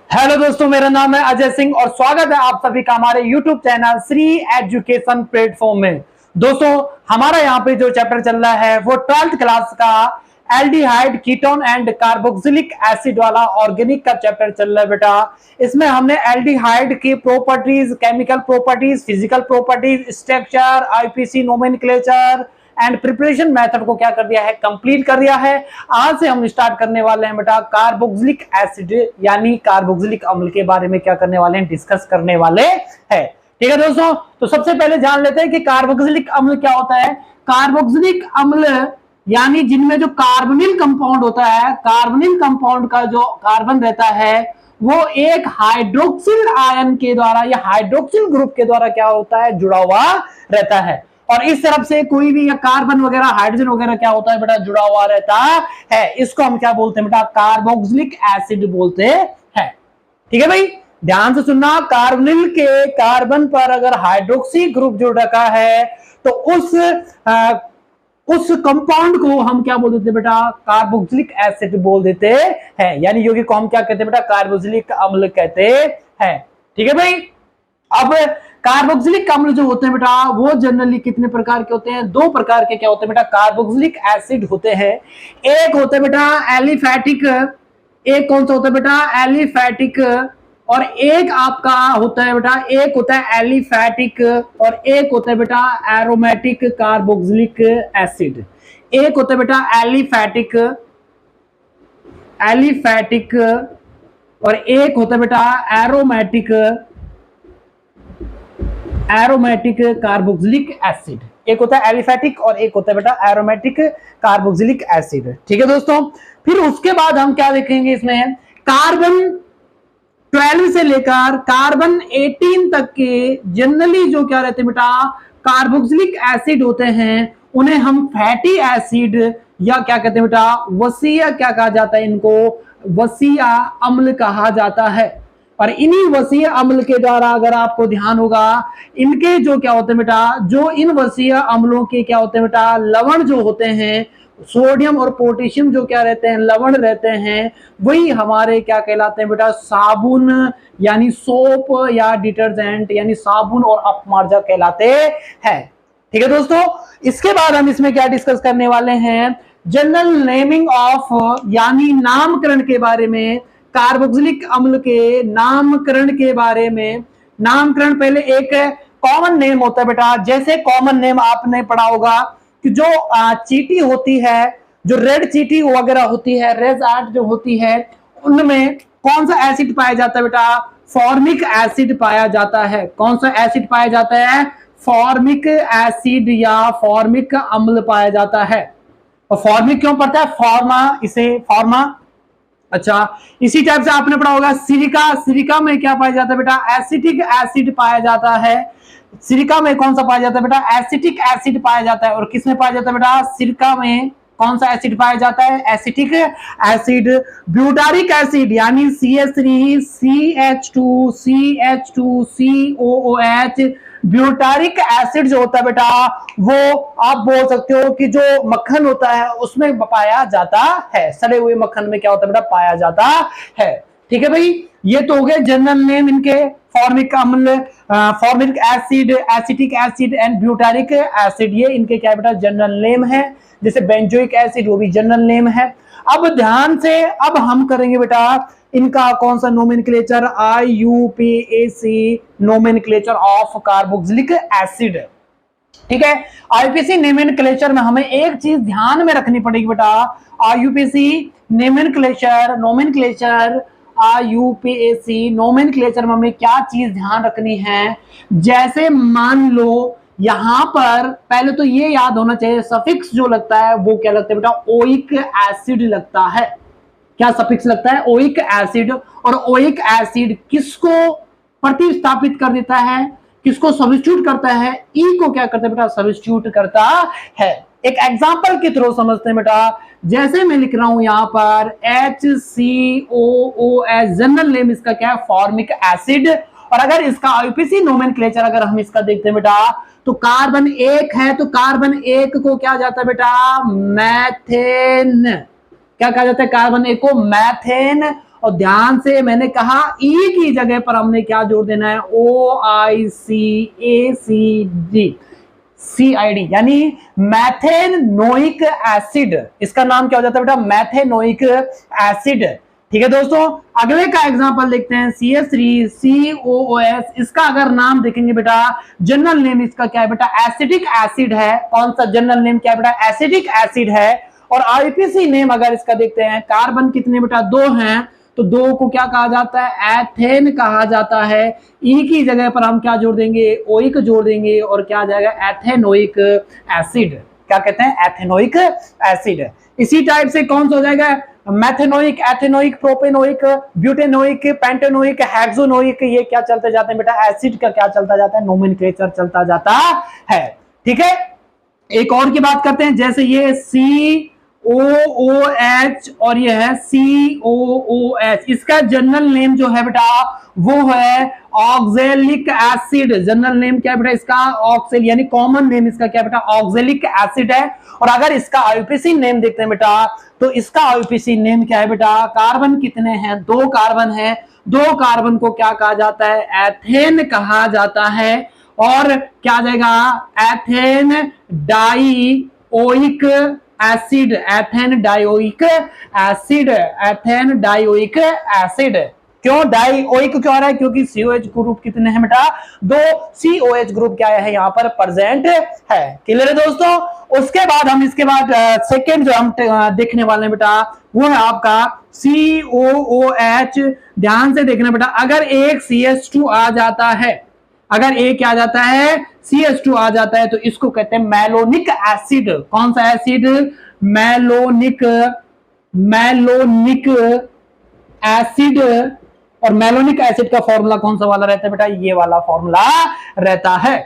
Hello दोस्तों, मेरा नाम है अजय सिंह और स्वागत है आप सभी का हमारे YouTube channel Shri education platform में। दोस्तों, हमारा यहाँ पे जो चैप्टर चल रहा है वो 12th क्लास का aldehyde ketone and carboxylic acid वाला ऑर्गेनिक का चैप्टर चल रहा है बेटा। इसमें हमने एल्डिहाइड की properties, chemical properties, physical properties, structure, IPC nomenclature and preparation method को क्या कर दिया है, कंप्लीट कर दिया है। आज से हम स्टार्ट करने वाले हैं बेटा कार्बोक्सिलिक एसिड यानी कार्बोक्सिलिक अम्ल के बारे में क्या करने वाले हैं, डिस्कस करने वाले हैं। ठीक है दोस्तों, तो सबसे पहले जान लेते हैं कि कार्बोक्सिलिक अम्ल क्या होता है। कार्बोक्सिलिक अम्ल यानी जिनमें जो कार्बोनिल कंपाउंड होता है, कार्बोनिल कंपाउंड का जो कार्बन रहता है वो एक हाइड्रोक्सिल आयन के द्वारा या हाइड्रोक्सिल ग्रुप के द्वारा क्या होता है, जुड़ा हुआ रहता है। और इस तरफ से कोई भी या कार्बन वगैरह, हाइड्रोजन वगैरह क्या होता है बेटा, जुड़ा हुआ रहता है। इसको हम क्या बोलते हैं बेटा, कार्बोक्सिलिक एसिड बोलते हैं। ठीक है भाई, ध्यान से सुनना। कार्बोनिल के कार्बन पर अगर हाइड्रोक्सी ग्रुप जुड़ रखा है तो उस कंपाउंड को हम क्या बोल देते हैं बेटा, कार्बोक्सिलिक एसिड बोल देते हैं। यानी योगी को हम क्या कहते हैं बेटा, कार्बोक्सिलिक अम्ल कहते हैं। ठीक है भाई। अब कार्बोक्सिलिक अम्ल जो होते हैं बेटा वो जनरली कितने प्रकार के होते हैं, दो प्रकार के क्या होते हैं बेटा, कार्बोक्सिलिक एसिड होते हैं। एक होता है बेटा एलिफैटिक, एक कौन सा होता है बेटा, एलिफैटिक, और एक आपका होता है बेटा, एक होता है एलिफैटिक और एक होता है बेटा एरोमेटिक कार्बोक्सिलिक एसिड। एक होता है बेटा एलिफैटिक, एलिफैटिक, और एक होता है बेटा एरोमेटिक, एरोमेटिक कार्बोक्सिलिक एसिड। एक होता है एलिफैटिक और एक होता है बेटा एरोमेटिक कार्बोक्सिलिक एसिड। ठीक है दोस्तों। फिर उसके बाद हम क्या देखेंगे, इसमें कार्बन 12 से लेकर कार्बन 18 तक के जनरली जो क्या रहते हैं बेटा, कार्बोक्सिलिक एसिड होते हैं, उन्हें हम फैटी एसिड या क्या कहते हैं बेटा, वसीय क्या कहा जाता है, इनको वसीय अम्ल कहा जाता है। और इन्हीं वसीय अम्ल के द्वारा अगर आपको ध्यान होगा, इनके जो क्या होते हैं बेटा, जो इन वसीय अम्लों के क्या होते हैं बेटा, लवण जो होते हैं, सोडियम और पोटेशियम जो क्या रहते हैं, लवण रहते हैं, वही हमारे क्या कहलाते हैं बेटा, साबुन यानी सोप या डिटर्जेंट यानी साबुन और अपमार्जक कहलाते हैं। ठीक है दोस्तों। इसके बाद हम इसमें क्या डिस्कस करने वाले हैं, जनरल नेमिंग ऑफ यानी नामकरण के बारे में, कार्बोक्सिलिक अम्ल के नामकरण के बारे में। नामकरण पहले एक कॉमन नेम होता है बेटा, जैसे कॉमन नेम आपने पढ़ा होगा कि जो चींटी होती है, जो रेड चींटी वगैरह होती है, रेड आर्ट जो होती है, उनमें कौन सा एसिड पाया जाता है बेटा, फॉर्मिक एसिड पाया जाता है। कौन सा एसिड पाया जाता है, फॉर्मिक एसिड या फॉर्मिक अम्ल पाया जाता है। और फॉर्मिक क्यों पड़ता है, फॉर्मा, इसे फॉर्मा। अच्छा, इसी टाइप से आपने पढ़ा होगा सिलिका, सिलिका में क्या पाया जाता है बेटा, एसिटिक एसिड पाया जाता है। सिलिका में कौन सा पाया जाता है बेटा, एसिटिक एसिड पाया जाता है। और किसमें पाया जाता है बेटा, सिलिका में कौन सा एसिड पाया जाता है, एसिटिक एसिड। ब्यूटारिक एसिड यानी CH3 CH2 CH2 COOH, butyric acid जो होता है बेटा वो आप बोल सकते हो कि जो मक्खन होता है उसमें पाया जाता है, सड़े हुए मक्खन में क्या होता है बेटा, पाया जाता है। ठीक है भाई, ये तो हो गए जनरल नेम इनके, फॉर्मिक अम्ल, formic acid, acetic acid and butyric acid, ये इनके क्या बेटा जनरल नेम है। जैसे बेंजोइक एसिड वो भी जनरल नेम है। अब ध्यान से, अब हम करेंगे बेटा इनका कौन सा nomenclature, IUPAC nomenclature of carboxylic acid. ठीक है, आईपीसी नोमेनक्लेचर में हमें एक चीज ध्यान में रखनी पड़ेगी बेटा, IUPAC nomenclature, nomenclature IUPAC nomenclature में हमें क्या चीज ध्यान रखनी है। जैसे मान लो यहां पर पहले तो ये याद होना चाहिए, सफिक्स जो लगता है वो क्या लगता है बेटा, ओइक एसिड लगता है। क्या सफिक्स लगता है, ओइक एसिड। और ओइक एसिड किसको प्रतिस्थापित कर देता है, किसको सब्स्टिट्यूट करता है, ई को क्या करता है बेटा, सब्स्टिट्यूट करता है। एक एग्जांपल के थ्रू समझते हैं बेटा, जैसे मैं लिख रहा हूं यहां पर HCOOH, जनरल नेम इसका क्या है, फॉर्मिक एसिड। और अगर इसका आईपीसी नोमेनक्लेचर अगर हम इसका देखते हैं बेटा, तो कार्बन एक है, तो कार्बन एक को क्या जाता है बेटा, मैथेन। क्या कहा जाता है, कार्बन एक को मैथेन। और ध्यान से मैंने कहा ई की जगह पर हमने क्या जोड़ देना है, OICACD CID, यानी मैथेनोइक एसिड। इसका नाम क्या हो जाता है बेटा, मैथेनोइक एसिड। ठीक है दोस्तों, अगले का एग्जांपल देखते हैं, CH3COOS। इसका अगर नाम देखेंगे बेटा, जनरल नेम इसका क्या है बेटा, एसिडिक एसिड है। कौन सा जनरल नेम क्या है बेटा, एसिडिक एसिड है। और आईपीसी नेम अगर इसका देखते हैं, कार्बन कितने बेटा, 2 हैं, तो 2 को क्या कहा जाता है, एथेन कहा जाता है। ई की जगह पर हम क्या जोड़ देंगे, ओइक जोड़ देंगे, और क्या आ जाएगा, एथेनोइक एसिड। क्या कहते हैं, एथेनोइक एसिड। इसी टाइप से कौन सा हो जाएगा, methanoic, ethanoic, propanoic, butanoic, pentanoic, hexanoic. ये क्या चलते जाते हैं बेटा, एसिड का क्या चलता जाता है, नोमेनक्लेचर चलता जाता है। ठीक है, एक और की बात करते हैं, जैसे ये COOH और ये है COOH। इसका जनरल नेम जो है बेटा वो है ऑक्जेलिक एसिड। जनरल नेम क्या है बेटा इसका, ऑक्सेल, यानी कॉमन नेम इसका क्या है बेटा, ऑक्जेलिक एसिड है। और अगर इसका आईपीसी नेम देखते हैं बेटा, तो इसका आईपीसी नेम क्या है बेटा, कार्बन कितने हैं, 2 कार्बन है। 2 कार्बन को क्या कहा जाता है, एथेन कहा जाता है। और क्या आ जाएगा, ethane dioic acid, ethane dioic acid, ethane dioic acid. क्यों डाइओइक क्यों आ रहा है, क्योंकि COH ग्रुप कितने हैं बेटा, 2 COH ग्रुप क्या है यहाँ पर प्रेजेंट है। क्लियर है दोस्तों। उसके बाद हम इसके बाद सेकेंड जो हम देखने वाले हैं बेटा, वो है आपका COOH। ध्यान से देखना बेटा, अगर एक CH2 आ जाता है, अगर एक क्या आ जाता है, CH2 आ जाता है, तो इसको कहते हैं मैलोनिक एसिड। कौन सा एसिड, मैलोनिक, मैलोनिक एसिड। और मैलोनिक एसिड का फॉर्मूला कौन सा वाला रहता है बेटा, ये वाला फॉर्मूला रहता है।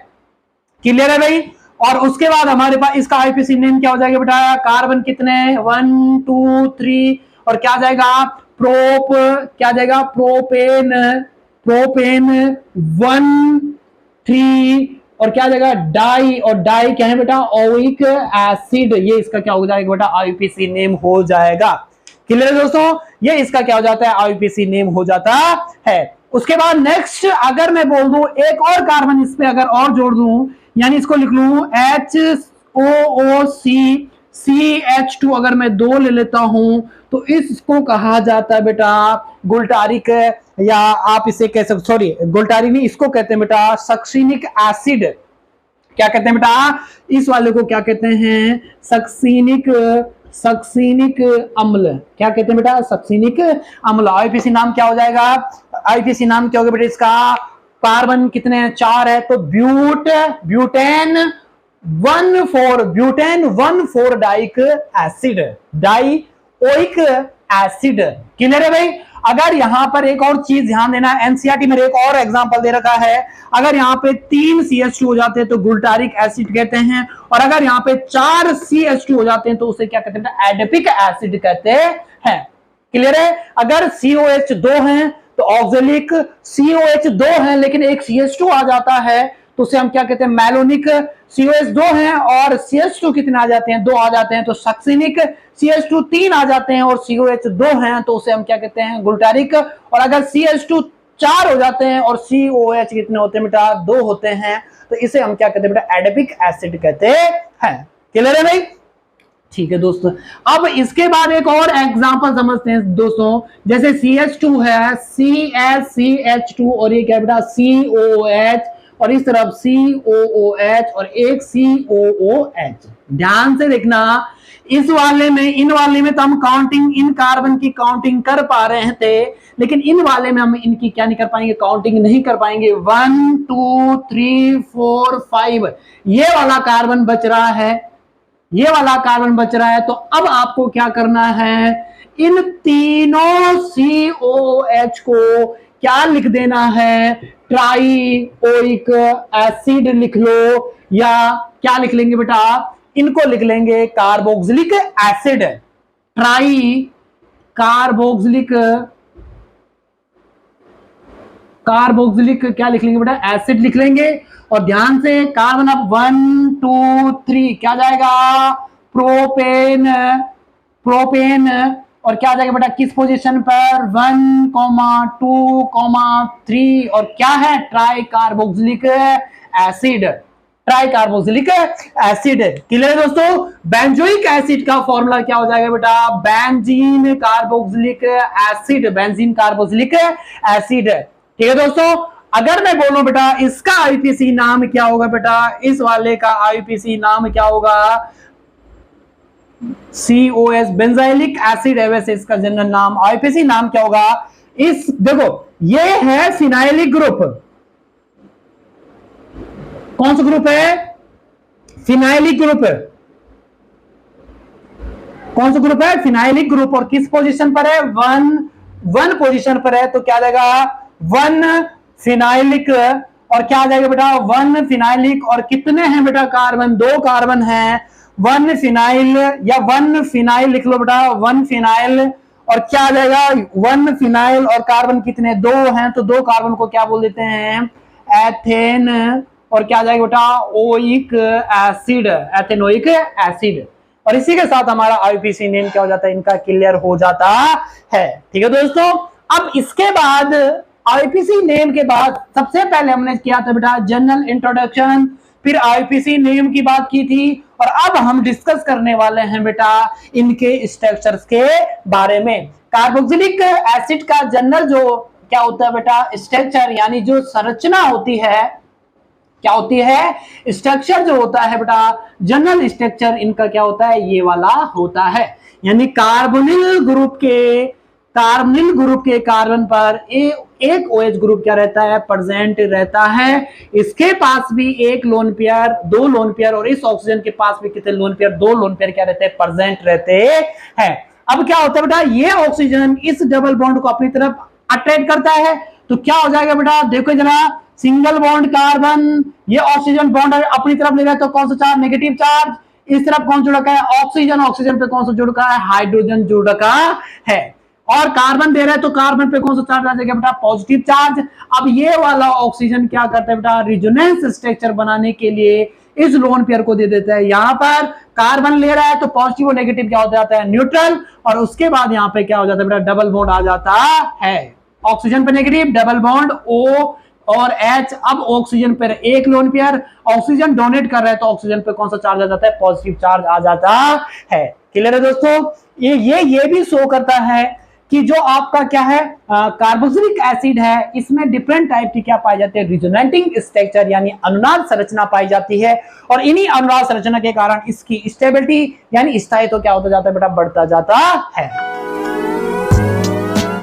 क्लियर है भाई। और उसके बाद हमारे पास इसका आईपीसी नेम क्या हो जाएगा बेटा, कार्बन कितने, 1 2 3, और क्या जाएगा, प्रोप, क्या जाएगा, प्रोपेन, प्रोपेन 1 3, और क्या जाएगा, डाई, और डाई क्या है बेटा, ओइक एसिड। ये इसका क्या हो जाएगा बेटा, आईपीसी नेम हो जाएगा। क्लियर है दोस्तों, ये इसका क्या हो जाता है, आईपीसी नेम हो जाता है। उसके बाद नेक्स्ट अगर मैं बोल दूं एक और कार्बन इस पे अगर और जोड़ दूं, यानी इसको लिख लूं HOOC CH2, अगर मैं 2 ले लेता हूं, तो इसको कहा जाता है बेटा गुल्टारिक, या आप इसे कह सकते, सॉरी गुल्टारिक नहीं, इसको कहते हैं बेटा सक्सिनिक एसिड। क्या कहते हैं बेटा, इस वाले को क्या कहते हैं, सक्सिनिक, सक्सिनिक अम्ल। क्या कहते हैं बेटा, सक्सिनिक अम्ल। आईपीसी नाम क्या हो जाएगा, आईपीसी नाम क्या होगा बेटा इसका, कार्बन कितने हैं, 4 है, तो butane 1,4, butane 1,4 dioic acid, dioic acid. Clear है भाई। अगर यहां पर एक और चीज ध्यान देना, एनसीईआरटी में एक और एग्जांपल दे रखा है, अगर यहां पे 3 CH2 हो जाते हैं तो गुल्टारिक एसिड कहते हैं, और अगर यहां पे 4 CH2 हो जाते हैं तो उसे क्या कहते हैं, एडिपिक एसिड कहते हैं। क्लियर है। अगर COH 2 हैं तो ऑक्जेलिक, COH 2 है लेकिन एक CH2 आ जाता है तो उसे हम क्या कहते हैं, मैलोनिक। COH 2 हैं और CH2 कितने आ जाते हैं, 2 आ जाते हैं तो सक्सिनिक। CH2 3 आ जाते हैं और COH 2 हैं तो उसे हम क्या कहते हैं, गुल्टारिक। और अगर CH2 4 हो जाते हैं और COH कितने होते हैं बेटा, 2 होते हैं, तो इसे हम क्या कहते हैं बेटा, एडिपिक एसिड कहते हैं। क्लियर है भाई। ठीक है दोस्तों, अब इसके बाद एक और एग्जांपल समझते हैं दोस्तों। जैसे CH2 है, CH2 और ये क्या बेटा, COOH, और इस तरफ COOH और एक COOH। ध्यान से देखना, इस वाले में, इन वाले में तो हम काउंटिंग, इन कार्बन की काउंटिंग कर पा रहे थे, लेकिन इन वाले में हम इनकी क्या नहीं कर पाएंगे, काउंटिंग नहीं कर पाएंगे। 1 2 3 4 5 ये वाला कार्बन बच रहा है, ये वाला कार्बन बच रहा है। तो अब आपको क्या करना है, इन तीनों COOH को क्या लिख देना है, ट्राइओइक एसिड लिख लो, या क्या लिख लेंगे बेटा, इनको लिख लेंगे carboxylic acid. Try carboxylic, carboxylic क्या लिख लेंगे बेटा, एसिड लिख लेंगे। और ध्यान से कार्बन अब 1 2 3 क्या जाएगा, प्रोपेन, प्रोपेन और क्या आ जाएगा बेटा किस पोजीशन पर 1,2,3 और क्या है try carboxylic acid, try carboxylic acid. Clear है दोस्तों। बेंजोइक एसिड का फॉर्मूला क्या हो जाएगा बेटा benzene carboxylic acid, benzene carboxylic acid. ठीक है दोस्तों। अगर मैं बोलूं बेटा इसका आईपीसी नाम क्या होगा बेटा, इस वाले का आईपीसी नाम क्या होगा COS बेंजाइलिक एसिड है, वैसे इसका जनरल नाम आईपीसी नाम क्या होगा। इस देखो ये है फिनाइलिक ग्रुप, कौन सा ग्रुप है फिनाइलिक ग्रुप, कौन सा ग्रुप है फिनाइलिक ग्रुप और किस पोजीशन पर है वन पोजीशन पर है। तो क्या आ जाएगा वन फिनाइलिक और क्या आ जाएगा बेटा वन फिनाइलिक और कितने हैं बेटा कार्बन, 2 कार्बन हैं, वन फिनाइल या वन फिनाइल लिख लो बेटा वन फिनाइल और क्या आ जाएगा वन फिनाइल और कार्बन कितने 2 हैं, तो 2 कार्बन को क्या बोल देते हैं एथेन और क्या आ जाएगा बेटा ओइक एसिड, एथेनोइक एसिड। और इसी के साथ हमारा आईपीसी नेम क्या हो जाता है इनका क्लियर हो जाता है। ठीक है दोस्तों। अब इसके बाद आईपीसी नेम के बाद सबसे पहले हमने किया था बेटा जनरल इंट्रोडक्शन, फिर आईपीसी नेम की बात की थी और अब हम डिस्कस करने वाले हैं बेटा इनके स्ट्रक्चर्स के बारे में। कार्बोक्सिलिक एसिड का जनरल जो क्या होता है बेटा स्ट्रक्चर यानी जो संरचना होती है, क्या होती है स्ट्रक्चर जो होता है बेटा जनरल स्ट्रक्चर इनका क्या होता है ये वाला होता है। यानी कार्बोनिल ग्रुप के कार्बन पर एक OH ग्रुप क्या रहता है प्रेजेंट रहता है, इसके पास भी एक लोन पेयर 2 लोन पेयर और इस ऑक्सीजन के पास भी कितने लोन पेयर 2 लोन पेयर क्या रहते हैं प्रेजेंट रहते हैं। अब क्या होता है बेटा ये ऑक्सीजन इस डबल बॉन्ड को अपनी तरफ अट्रैक्ट करता है, तो क्या हो जाएगा बेटा देखो जरा सिंगल बॉन्ड कार्बन ये ऑक्सीजन बॉन्ड अपनी तरफ ले रहा है तो कौन सा चार्ज नेगेटिव चार्ज, इस तरफ कौन जुड़ रखा है ऑक्सीजन, ऑक्सीजन पे कौन सा जुड़ रखा है हाइड्रोजन जुड़ रखा है और कार्बन दे रहा है तो कार्बन पे कौन सा चार्ज आ जाएगा बेटा पॉजिटिव चार्ज। अब ये वाला ऑक्सीजन क्या करता है बेटा रिजोनेंस स्ट्रक्चर बनाने के लिए इस लोन पेयर को दे देता है, यहाँ पर कार्बन ले रहा है तो पॉजिटिव और नेगेटिव क्या हो जाता है न्यूट्रल और उसके बाद यहाँ पे क्या हो जाता है बेटा डबल बॉन्ड आ जाता है, ऑक्सीजन पे नेगेटिव डबल बॉन्ड O और H। अब ऑक्सीजन पर एक लोन पेयर ऑक्सीजन डोनेट कर रहा है तो ऑक्सीजन पे कौन सा चार्ज आ जाता है पॉजिटिव चार्ज आ जाता है। क्लियर है दोस्तों। ये भी शो करता है कि जो आपका क्या है कार्बोक्सिलिक एसिड है इसमें डिफरेंट टाइप की क्या पाई जाती है रिजोनेटिंग स्ट्रक्चर यानी अनुनाद संरचना पाई जाती है और इन्हीं अनुनाद संरचना के कारण इसकी स्टेबिलिटी यानी स्थायित्व क्या होता जाता है बेटा बढ़ता जाता है।